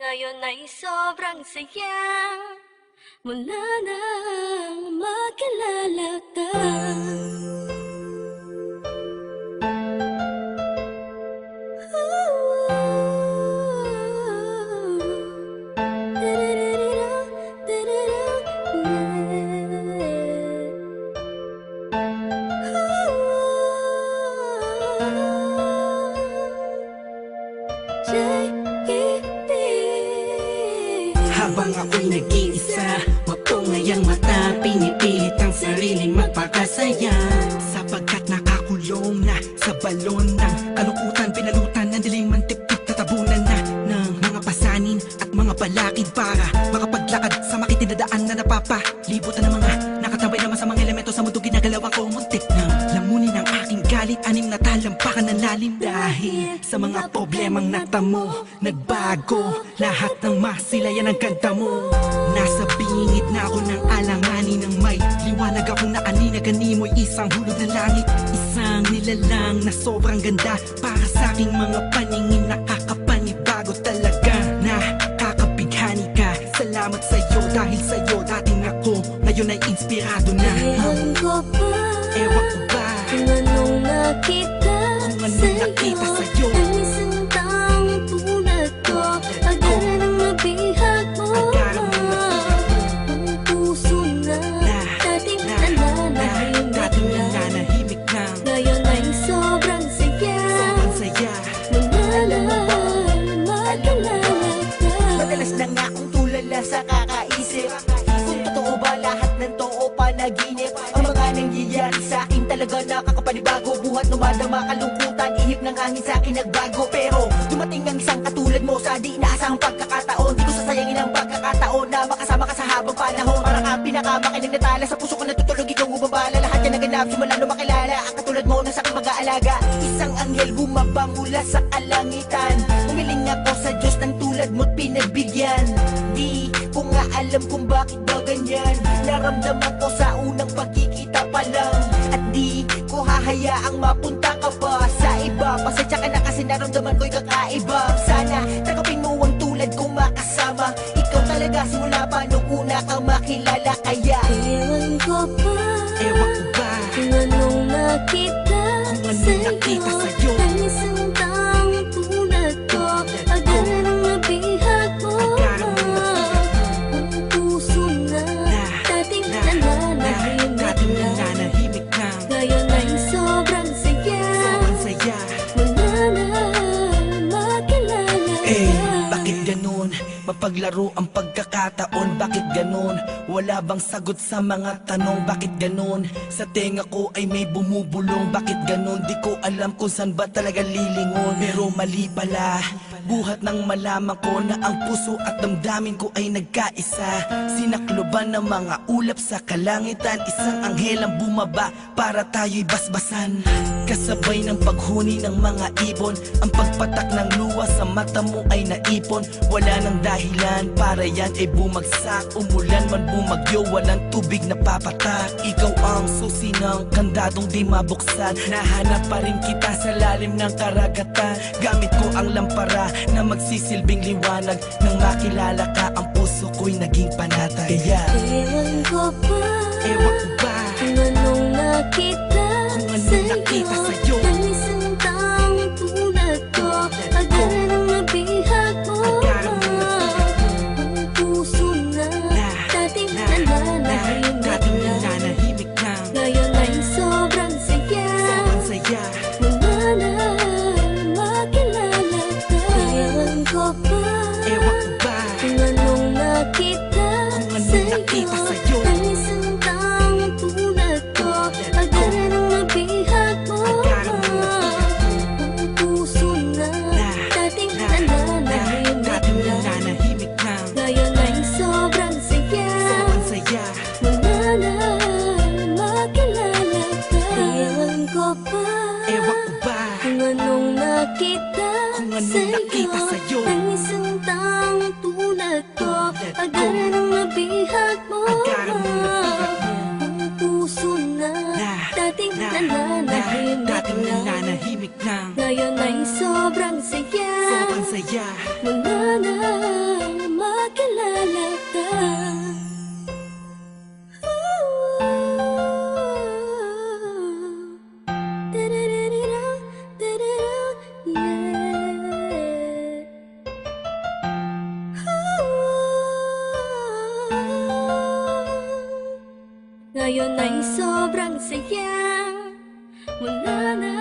Ngayon ay sobrang saya mula nang makilala ka. Habang ako'y nag-iisa, mapungayang mata, pinipilit ang sariling magpakasaya. Sapagkat nakakulong na sa balon ng kalungkutan, pinalutan ng dilim ang tip-tip, tatabunan na ng mga pasanin at mga balakid para makapaglakad sa makitinadaan na napapalibutan ng mga nakatambay naman sa mga elemento sa mundo. Ginagalawan ko muntik na lamunin ang aking galit, anim na talampakan ng lalim. Dahil sa mga problemang natamo, nagbago lahat ng masilayan ng kanta mo. Nasa bingit na ako ng alanganin ng may liwanag akong naaninagani mo'y isang hulog na langit. Isang nilalang na sobrang ganda para sa aking mga paningin, nakakapanibago talaga. Nakakabighani ka, salamat sa'yo, dahil sa'yo dating ako, ngayon ay inspirado na. Ewan ko ba, Ewan ko ba kung anong nakita sa'yo, ang isang taong tulad ko. Agara ng mabihag mo, ang puso na dating nananahimik na. ngayon ay sobrang saya mula nang makilala ka. Madalas na nga akong tulala sa kakaisip kung totoo ba lahat ng to o panaginip. Ang mga nangyayari sa akin talaga nakakapanibago. Buhat lumadama kalungkutan, ihip ng hangin sa akin nagbago. Pero dumating ang isang katulad mo sa di inaasahang pagkakataon. Di ko sasayangin ang pagkakataon na makasama ka sa habang panahon. Parang ang pinakamakinig na tala sa puso ko natutulog, ikaw bumabala. Lahat yan naganap simula nung makilala ang katulad mo na sa aking mag-aalaga. Isang anghel bumaba mula sa kalangitan. Umiling ako sa Diyos ng tulad mo't pinagbigyan. Di ko nga alam kung bakit ba ganyan. Naramdaman ko sa unang pagkikita pa lang. At di ko hahayaang mapunta ka pa sa iba. Pasensya ka na kasi naramdaman ko'y kakaiba. Sana tanggapin mo ang tulad kong makasama. Ikaw talaga simula pa nung una kang makilala. Kaya Ewan ko ba, Kung anong nakita sa'yo, ang isang taong tulad ko. Agara ng mabihag mo, ang puso na dating nananahimik na. ngayon ay sobrang saya mula nang makilala ka. Bakit ganun? Mapaglaro ang pagkakataon, bakit ganun? Wala bang sagot sa mga tanong, bakit ganun? Sa tenga ko ay may bumubulong, bakit ganun? Di ko alam kung saan ba talaga lilingon. Pero mali pala, buhat nang malaman ko na ang puso at damdamin ko ay nagkaisa. Sinakloban ng mga ulap sa kalangitan, isang anghel ang bumaba para tayo'y basbasan. Kasabay ng paghuni ng mga ibon, ang pagpatak ng luha sa mata mo ay naipon. Wala nang dahilan para yan ay bumagsak. Umulan man bumagyo, walang tubig na papatak. Ikaw ang susi ng kandadong di mabuksan. Nahanap pa rin kita sa lalim ng karagatan. Gamit ko ang lampara na magsisilbing liwanag. Nang makilala ka, ang puso ko'y naging panatag. Kaya Ewan ko ba, kung anong nakita sa'yo ang isang taong tulad ko. Agara ng mabihag mo, ang puso na dating nananahimik na. ngayon ay sobrang saya mula nang makilala ka. Ewan ko ba, kung anong nakita sa'yo ang isang taong tulad ko. Agara ng mabihag mo, ang puso na dating nananahimik na. ngayon ay sobrang saya mula nang makilala ka. Ewan ko ba, kung anong nakita sa'yo ang isang taong Ngayon ay sobrang saya. Wala na